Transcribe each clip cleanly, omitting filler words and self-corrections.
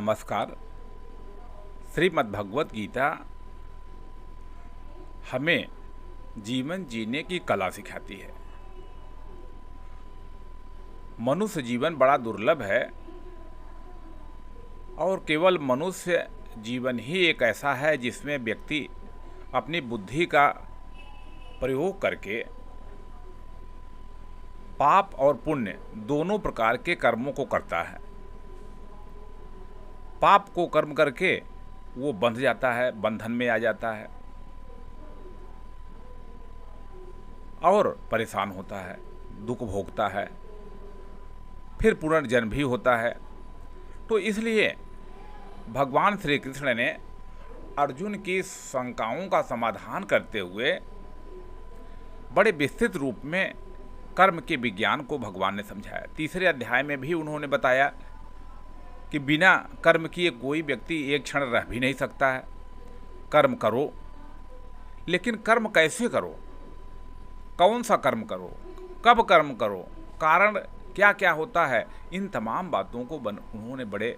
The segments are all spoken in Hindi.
नमस्कार। श्रीमद् भगवत गीता हमें जीवन जीने की कला सिखाती है। मनुष्य जीवन बड़ा दुर्लभ है और केवल मनुष्य जीवन ही एक ऐसा है जिसमें व्यक्ति अपनी बुद्धि का प्रयोग करके पाप और पुण्य दोनों प्रकार के कर्मों को करता है। पाप को कर्म करके वो बंध जाता है, बंधन में आ जाता है और परेशान होता है, दुख भोगता है, फिर पुनर्जन्म भी होता है। तो इसलिए भगवान श्री कृष्ण ने अर्जुन की शंकाओं का समाधान करते हुए बड़े विस्तृत रूप में कर्म के विज्ञान को भगवान ने समझाया। तीसरे अध्याय में भी उन्होंने बताया कि बिना कर्म किए कोई व्यक्ति एक क्षण रह भी नहीं सकता है। कर्म करो, लेकिन कर्म कैसे करो, कौन सा कर्म करो, कब कर्म करो, कारण क्या क्या होता है, इन तमाम बातों को उन्होंने बड़े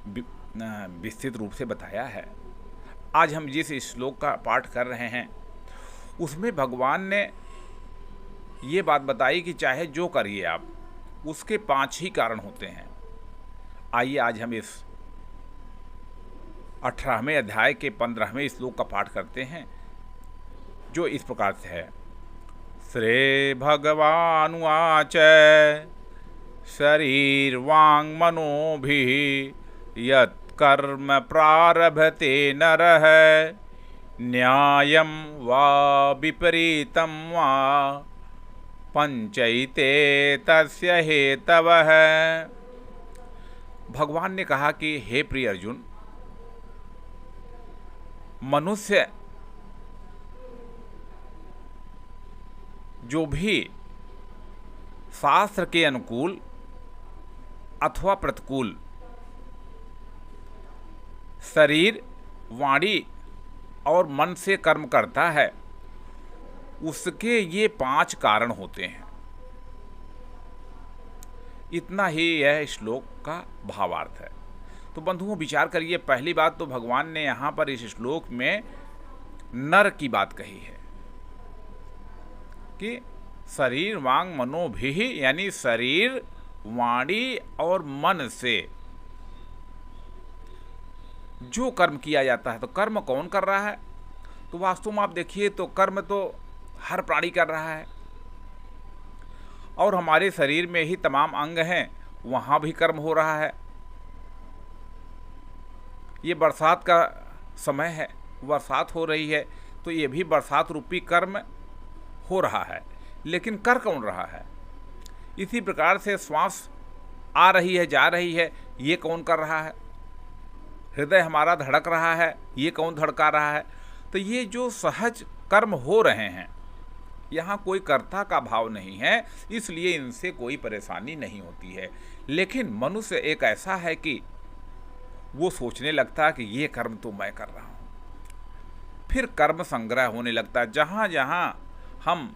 विस्तृत रूप से बताया है। आज हम जिस श्लोक का पाठ कर रहे हैं उसमें भगवान ने ये बात बताई कि चाहे जो करिए आप, उसके 5 ही कारण होते हैं। आइए आज हम इस 18वें अध्याय के 15वें श्लोक का पाठ करते हैं, जो इस प्रकार से है। श्री भगवानुवाच शरीरवांग मनोभिः यत् कर्म प्रारभते नरः न्यायं वा विपरीतं वा पंचैते तस्य हेतवः। भगवान ने कहा कि हे प्रिय अर्जुन, मनुष्य जो भी शास्त्र के अनुकूल अथवा प्रतिकूल शरीर, वाणी और मन से कर्म करता है, उसके ये 5 कारण होते हैं। इतना ही यह श्लोक का भावार्थ है। तो बंधुओं, विचार करिए। पहली बात तो भगवान ने यहाँ पर इस श्लोक में नर की बात कही है कि शरीर वांग मनोभिः, यानी शरीर, वाणी और मन से जो कर्म किया जाता है। तो कर्म कौन कर रहा है? तो वास्तव में आप देखिए तो कर्म तो हर प्राणी कर रहा है और हमारे शरीर में ही तमाम अंग हैं, वहाँ भी कर्म हो रहा है। ये बरसात का समय है, बरसात हो रही है, तो ये भी बरसात रूपी कर्म हो रहा है, लेकिन कर कौन रहा है? इसी प्रकार से श्वास आ रही है, जा रही है, ये कौन कर रहा है? हृदय हमारा धड़क रहा है, ये कौन धड़का रहा है? तो ये जो सहज कर्म हो रहे हैं, यहाँ कोई कर्ता का भाव नहीं है, इसलिए इनसे कोई परेशानी नहीं होती है। लेकिन मनुष्य एक ऐसा है कि वो सोचने लगता है कि ये कर्म तो मैं कर रहा हूँ, फिर कर्म संग्रह होने लगता है। जहाँ जहाँ हम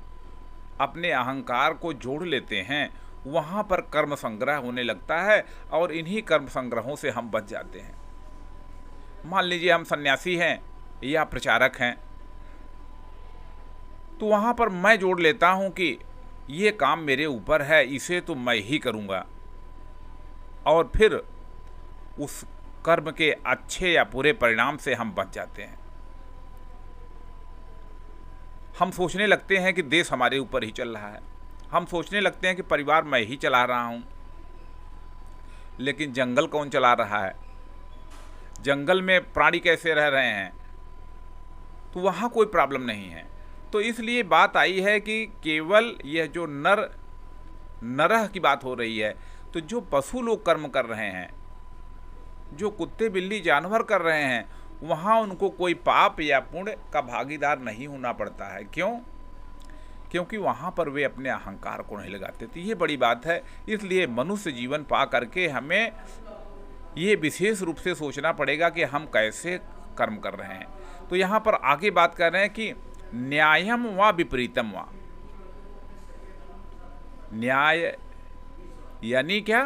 अपने अहंकार को जोड़ लेते हैं, वहाँ पर कर्म संग्रह होने लगता है और इन्हीं कर्म संग्रहों से हम बच जाते हैं। मान लीजिए हम सन्यासी हैं या प्रचारक हैं, तो वहाँ पर मैं जोड़ लेता हूँ कि ये काम मेरे ऊपर है, इसे तो मैं ही करूँगा, और फिर उस कर्म के अच्छे या बुरे परिणाम से हम बच जाते हैं। हम सोचने लगते हैं कि देश हमारे ऊपर ही चल रहा है, हम सोचने लगते हैं कि परिवार मैं ही चला रहा हूँ, लेकिन जंगल कौन चला रहा है? जंगल में प्राणी कैसे रह रहे हैं? तो वहाँ कोई प्रॉब्लम नहीं है। तो इसलिए बात आई है कि केवल यह जो नरह की बात हो रही है, तो जो पशु लोग कर्म कर रहे हैं, जो कुत्ते बिल्ली जानवर कर रहे हैं, वहाँ उनको कोई पाप या पुण्य का भागीदार नहीं होना पड़ता है। क्यों? क्योंकि वहाँ पर वे अपने अहंकार को नहीं लगाते। तो ये बड़ी बात है। इसलिए मनुष्य जीवन पा करके हमें ये विशेष रूप से सोचना पड़ेगा कि हम कैसे कर्म कर रहे हैं। तो यहाँ पर आगे बात कर रहे हैं कि न्यायम व विपरीतम व। न्याय यानी क्या?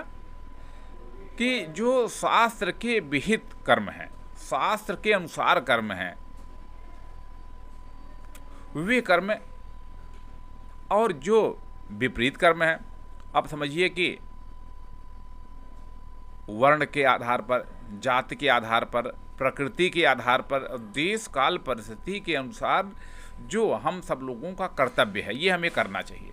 कि जो शास्त्र के विहित कर्म हैं, शास्त्र के अनुसार कर्म हैं, वे कर्म और जो विपरीत कर्म है, अब समझिए कि वर्ण के आधार पर, जाति के आधार पर, प्रकृति के आधार पर, देश काल परिस्थिति के अनुसार जो हम सब लोगों का कर्तव्य है, ये हमें करना चाहिए।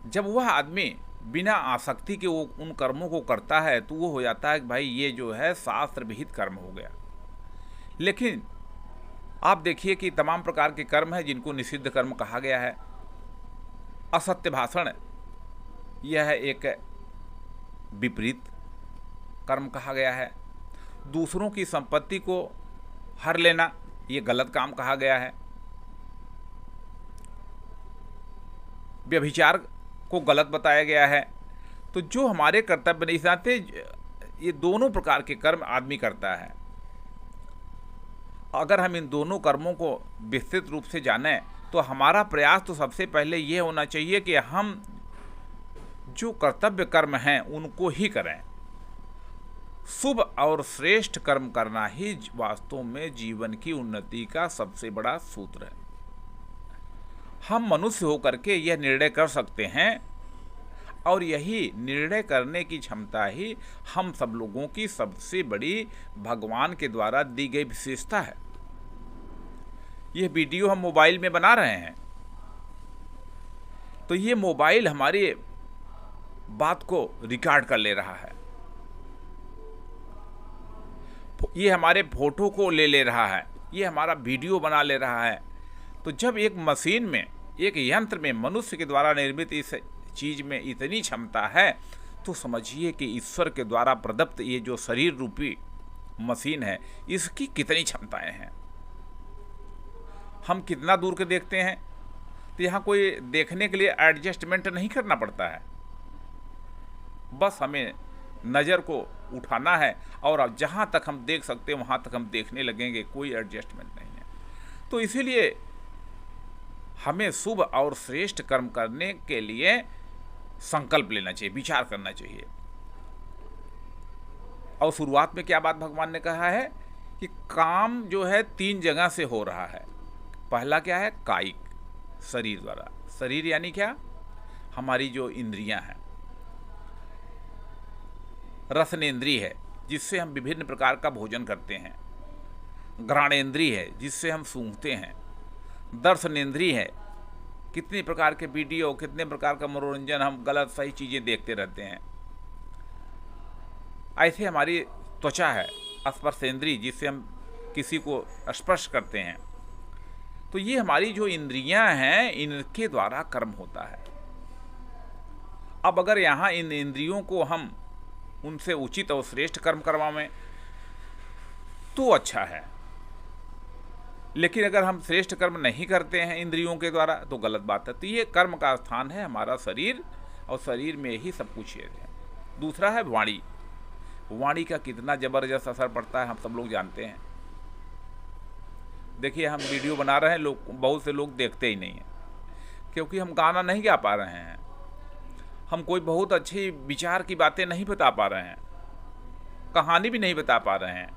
जब वह आदमी बिना आसक्ति के वो उन कर्मों को करता है तो वो हो जाता है कि भाई ये जो है शास्त्र विहित कर्म हो गया। लेकिन आप देखिए कि तमाम प्रकार के कर्म हैं जिनको निषिद्ध कर्म कहा गया है। असत्य भाषण, यह एक विपरीत कर्म कहा गया है। दूसरों की संपत्ति को हर लेना, ये गलत काम कहा गया है। व्यभिचार को गलत बताया गया है। तो जो हमारे कर्तव्य नहीं चाहते, ये दोनों प्रकार के कर्म आदमी करता है। अगर हम इन दोनों कर्मों को विस्तृत रूप से जानें तो हमारा प्रयास तो सबसे पहले ये होना चाहिए कि हम जो कर्तव्य कर्म हैं उनको ही करें। शुभ और श्रेष्ठ कर्म करना ही वास्तव में जीवन की उन्नति का सबसे बड़ा सूत्र है। हम मनुष्य होकर के यह निर्णय कर सकते हैं और यही निर्णय करने की क्षमता ही हम सब लोगों की सबसे बड़ी भगवान के द्वारा दी गई विशेषता है। यह वीडियो हम मोबाइल में बना रहे हैं तो ये मोबाइल हमारी बात को रिकॉर्ड कर ले रहा है, ये हमारे फोटो को ले रहा है, ये हमारा वीडियो बना ले रहा है। तो जब एक मशीन में, एक यंत्र में मनुष्य के द्वारा निर्मित इस चीज़ में इतनी क्षमता है तो समझिए कि ईश्वर के द्वारा प्रदत्त ये जो शरीर रूपी मशीन है इसकी कितनी क्षमताएं हैं। हम कितना दूर के देखते हैं तो यहाँ कोई देखने के लिए एडजस्टमेंट नहीं करना पड़ता है, बस हमें नज़र को उठाना है और अब जहाँ तक हम देख सकते हैं वहाँ तक हम देखने लगेंगे, कोई एडजस्टमेंट नहीं है। तो इसीलिए हमें शुभ और श्रेष्ठ कर्म करने के लिए संकल्प लेना चाहिए, विचार करना चाहिए। और शुरुआत में क्या बात भगवान ने कहा है कि काम जो है 3 जगह से हो रहा है। पहला क्या है? कायिक, शरीर द्वारा। शरीर यानी क्या? हमारी जो इंद्रियां हैं। रसनेन्द्रिय है जिससे हम विभिन्न प्रकार का भोजन करते हैं। घ्राणेन्द्रिय है जिससे हम सूंघते हैं। दर्शनेन्द्रिय है, कितनी प्रकार के वीडियो, कितने प्रकार का मनोरंजन, हम गलत सही चीज़ें देखते रहते हैं। ऐसे हमारी त्वचा है, स्पर्शेंद्रिय, जिससे हम किसी को स्पर्श करते हैं। तो ये हमारी जो इंद्रियां हैं इनके द्वारा कर्म होता है। अब अगर यहाँ इन इंद्रियों को हम उनसे उचित और श्रेष्ठ कर्म करवाएं तो अच्छा है, लेकिन अगर हम श्रेष्ठ कर्म नहीं करते हैं इंद्रियों के द्वारा तो गलत बात है। तो ये कर्म का स्थान है हमारा शरीर, और शरीर में ही सब कुछ है। दूसरा है वाणी। वाणी का कितना ज़बरदस्त असर पड़ता है हम सब लोग जानते हैं। देखिए, हम वीडियो बना रहे हैं, लोग, बहुत से लोग देखते ही नहीं हैं क्योंकि हम गाना नहीं गा पा रहे हैं, हम कोई बहुत अच्छी विचार की बातें नहीं बता पा रहे हैं, कहानी भी नहीं बता पा रहे हैं,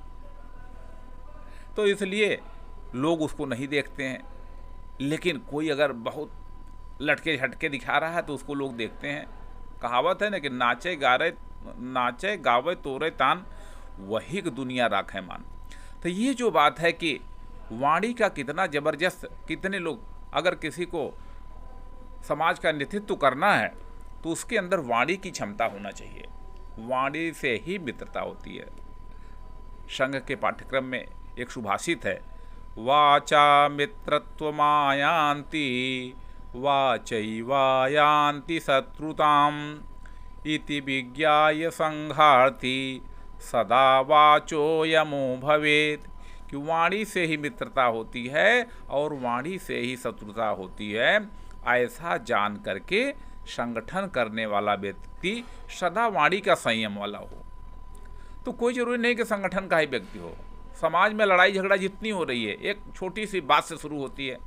तो इसलिए लोग उसको नहीं देखते हैं। लेकिन कोई अगर बहुत लटके झटके दिखा रहा है तो उसको लोग देखते हैं। कहावत है ना कि नाचे गावे तोरे तान, वही दुनिया राखे मान। तो ये जो बात है कि वाणी का कितना ज़बरदस्त, कितने लोग, अगर किसी को समाज का नेतृत्व करना है तो उसके अंदर वाणी की क्षमता होना चाहिए। वाणी से ही मित्रता होती है। संघ के पाठ्यक्रम में एक सुभाषित है, वाचा मित्रत्वमायान्ति वाचैवायान्ति शत्रुताम इति विज्ञाय संघार्थी सदा वाचोयमो भवेत्। कि वाणी से ही मित्रता होती है और वाणी से ही शत्रुता होती है, ऐसा जान करके संगठन करने वाला व्यक्ति सदा वाणी का संयम वाला हो। तो कोई जरूरी नहीं कि संगठन का ही व्यक्ति हो। समाज में लड़ाई झगड़ा जितनी हो रही है, एक छोटी सी बात से शुरू होती है।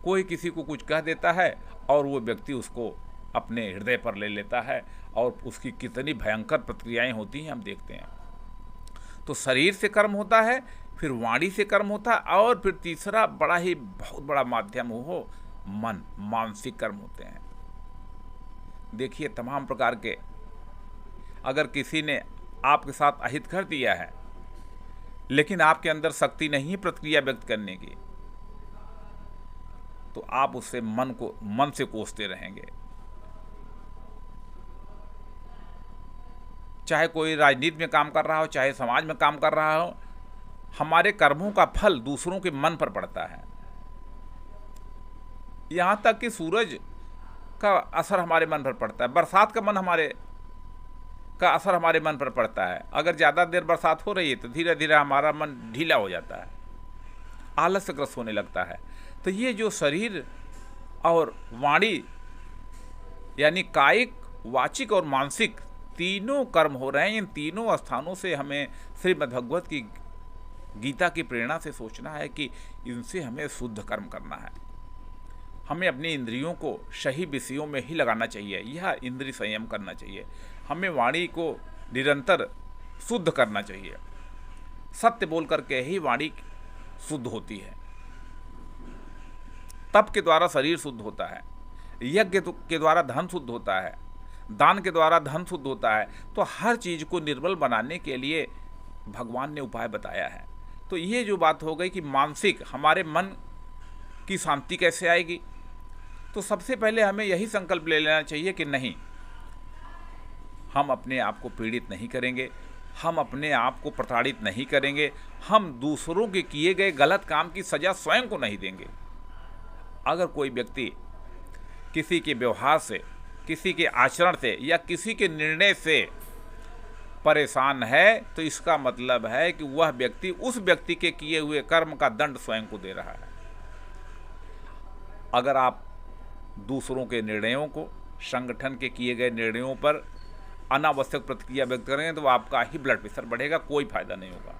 कोई किसी को कुछ कह देता है और वो व्यक्ति उसको अपने हृदय पर ले लेता है और उसकी कितनी भयंकर प्रतिक्रियाएं होती हैं हम देखते हैं। तो शरीर से कर्म होता है, फिर वाणी से कर्म होता है, और फिर तीसरा बड़ा ही बहुत बड़ा माध्यम हो मन, मानसिक कर्म होते हैं। देखिए तमाम प्रकार के, अगर किसी ने आपके साथ अहित कर दिया है लेकिन आपके अंदर शक्ति नहीं है प्रतिक्रिया व्यक्त करने की, तो आप उससे मन से कोसते रहेंगे। चाहे कोई राजनीति में काम कर रहा हो, चाहे समाज में काम कर रहा हो, हमारे कर्मों का फल दूसरों के मन पर पड़ता है। यहाँ तक कि सूरज का असर हमारे मन पर पड़ता है, बरसात का असर हमारे मन पर पड़ता है। अगर ज़्यादा देर बरसात हो रही है तो धीरे धीरे हमारा मन ढीला हो जाता है, आलस्यग्रस्त होने लगता है। तो ये जो शरीर और वाणी यानी कायिक, वाचिक और मानसिक तीनों कर्म हो रहे हैं, इन तीनों स्थानों से हमें श्रीमद्भगवत की गीता की प्रेरणा से सोचना है कि इनसे हमें शुद्ध कर्म करना है। हमें अपनी इंद्रियों को सही विषयों में ही लगाना चाहिए, यह इंद्रिय संयम करना चाहिए। हमें वाणी को निरंतर शुद्ध करना चाहिए। सत्य बोल करके ही वाणी शुद्ध होती है। तप के द्वारा शरीर शुद्ध होता है, यज्ञ के द्वारा धन शुद्ध होता है, दान के द्वारा धन शुद्ध होता है। तो हर चीज़ को निर्बल बनाने के लिए भगवान ने उपाय बताया है। तो ये जो बात हो गई कि मानसिक, हमारे मन की शांति कैसे आएगी, तो सबसे पहले हमें यही संकल्प ले लेना चाहिए कि नहीं, हम अपने आप को पीड़ित नहीं करेंगे, हम अपने आप को प्रताड़ित नहीं करेंगे, हम दूसरों के किए गए गलत काम की सज़ा स्वयं को नहीं देंगे। अगर कोई व्यक्ति किसी के व्यवहार से, किसी के आचरण से या किसी के निर्णय से परेशान है, तो इसका मतलब है कि वह व्यक्ति उस व्यक्ति के किए हुए कर्म का दंड स्वयं को दे रहा है। अगर आप दूसरों के निर्णयों को, संगठन के किए गए निर्णयों पर अनावश्यक प्रतिक्रिया व्यक्त करेंगे तो आपका ही ब्लड प्रेशर बढ़ेगा, कोई फायदा नहीं होगा।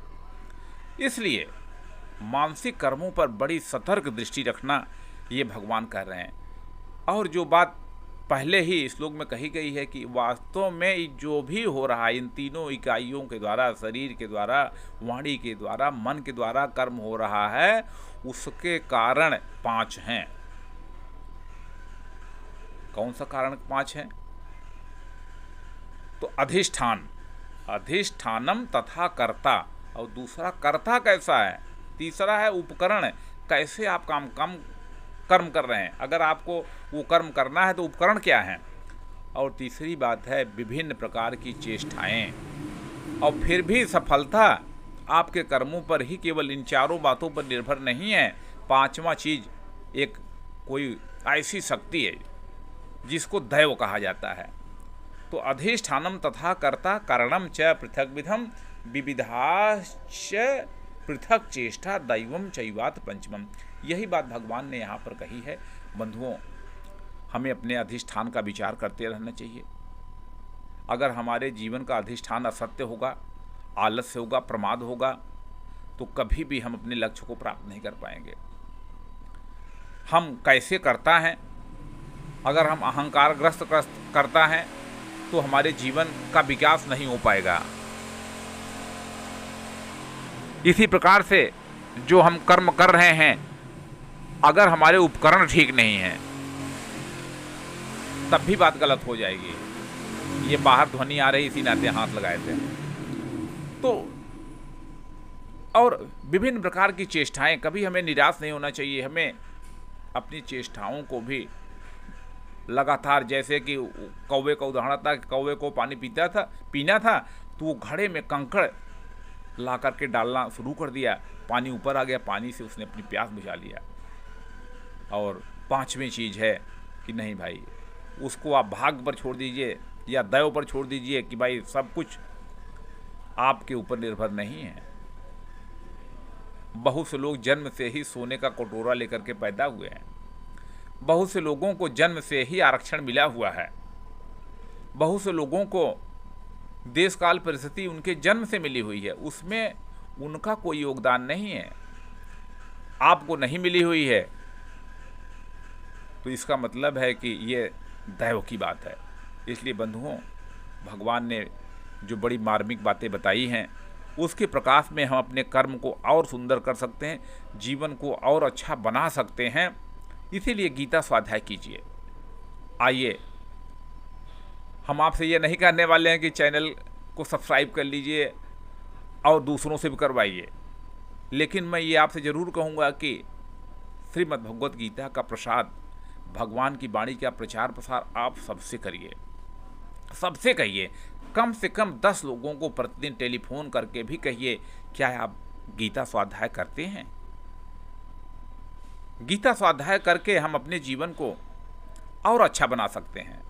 इसलिए मानसिक कर्मों पर बड़ी सतर्क दृष्टि रखना, ये भगवान कह रहे हैं। और जो बात पहले ही श्लोक में कही गई है कि वास्तव में जो भी हो रहा है इन तीनों इकाइयों के द्वारा, शरीर के द्वारा, वाणी के द्वारा, मन के द्वारा कर्म हो रहा है, उसके कारण 5 हैं। कौन सा कारण 5 है? तो अधिष्ठान, अधिष्ठानम तथा कर्ता, और दूसरा कर्ता कैसा है, तीसरा है उपकरण, कैसे आप कर्म कर रहे हैं। अगर आपको वो कर्म करना है तो उपकरण क्या है, और तीसरी बात है विभिन्न प्रकार की चेष्टाएं। और फिर भी सफलता आपके कर्मों पर ही केवल इन चारों बातों पर निर्भर नहीं है। 5वां चीज एक कोई ऐसी शक्ति है जिसको दैव कहा जाता है। तो अधिष्ठानम तथा कर्ता कारणम च पृथक विधम विविधाश्च पृथक चेष्टा दैवम चैवात पंचमम। यही बात भगवान ने यहाँ पर कही है। बंधुओं, हमें अपने अधिष्ठान का विचार करते रहना चाहिए। अगर हमारे जीवन का अधिष्ठान असत्य होगा, आलस्य होगा, प्रमाद होगा, तो कभी भी हम अपने लक्ष्य को प्राप्त नहीं कर पाएंगे। हम कैसे करता हैं, अगर हम अहंकारग्रस्त करता हैं तो हमारे जीवन का विकास नहीं हो पाएगा। इसी प्रकार से जो हम कर्म कर रहे हैं, अगर हमारे उपकरण ठीक नहीं हैं तब भी बात गलत हो जाएगी। ये बाहर ध्वनि आ रही, इसी नाते हाथ लगाए थे। तो और विभिन्न प्रकार की चेष्टाएं, कभी हमें निराश नहीं होना चाहिए। हमें अपनी चेष्टाओं को भी लगातार, जैसे कि कौवे का उदाहरण था कि कौवे को पानी पीना था तो वो घड़े में कंकड़ ला करके डालना शुरू कर दिया, पानी ऊपर आ गया, पानी से उसने अपनी प्यास बुझा लिया। और 5वीं चीज़ है कि नहीं भाई, उसको आप भाग्य पर छोड़ दीजिए या दैव पर छोड़ दीजिए कि भाई सब कुछ आपके ऊपर निर्भर नहीं है। बहुत से लोग जन्म से ही सोने का कटोरा लेकर के पैदा हुए हैं। बहुत से लोगों को जन्म से ही आरक्षण मिला हुआ है। बहुत से लोगों को देश काल परिस्थिति उनके जन्म से मिली हुई है, उसमें उनका कोई योगदान नहीं है। आपको नहीं मिली हुई है तो इसका मतलब है कि ये दैव की बात है। इसलिए बंधुओं, भगवान ने जो बड़ी मार्मिक बातें बताई हैं, उसके प्रकाश में हम अपने कर्म को और सुंदर कर सकते हैं, जीवन को और अच्छा बना सकते हैं। इसीलिए गीता स्वाध्याय कीजिए। आइए, हम आपसे ये नहीं कहने वाले हैं कि चैनल को सब्सक्राइब कर लीजिए और दूसरों से भी करवाइए, लेकिन मैं ये आपसे ज़रूर कहूँगा कि श्रीमद् भगवत गीता का प्रसाद, भगवान की वाणी का प्रचार प्रसार आप सबसे करिए, सबसे कहिए। कम से कम 10 लोगों को प्रतिदिन टेलीफोन करके भी कहिए, क्या आप गीता स्वाध्याय करते हैं? गीता स्वाध्याय करके हम अपने जीवन को और अच्छा बना सकते हैं।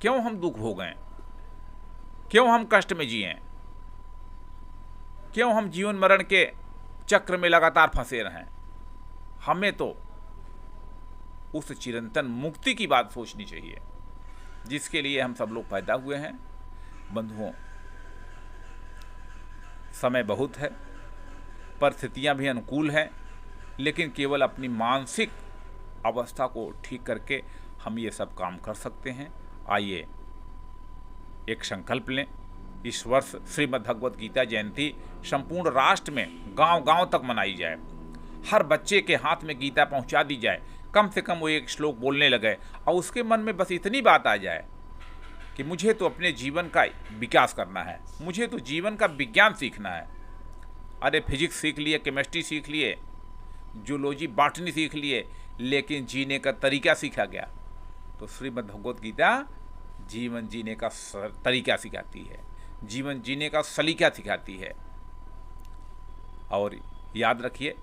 क्यों हम दुख भोगें? क्यों हम कष्ट में जिएं? क्यों हम जीवन मरण के चक्र में लगातार फंसे रहें? हमें तो उस चिरंतन मुक्ति की बात सोचनी चाहिए, जिसके लिए हम सब लोग पैदा हुए हैं। बंधुओं, समय बहुत है, परिस्थितियां भी अनुकूल हैं, लेकिन केवल अपनी मानसिक अवस्था को ठीक करके हम ये सब काम कर सकते हैं। आइए एक संकल्प लें, इस वर्ष श्रीमद् भगवत गीता जयंती संपूर्ण राष्ट्र में गांव-गांव तक मनाई जाए। हर बच्चे के हाथ में गीता पहुंचा दी जाए, कम से कम वो एक श्लोक बोलने लगे और उसके मन में बस इतनी बात आ जाए कि मुझे तो अपने जीवन का विकास करना है, मुझे तो जीवन का विज्ञान सीखना है। अरे फिजिक्स सीख लिए, केमिस्ट्री सीख लिए, जूलॉजी बॉटनी सीख लिए, लेकिन जीने का तरीका सीखा गया। तो श्रीमद् भगवत गीता जीवन जीने का तरीका सिखाती है, जीवन जीने का सलीका सिखाती है। और याद रखिए,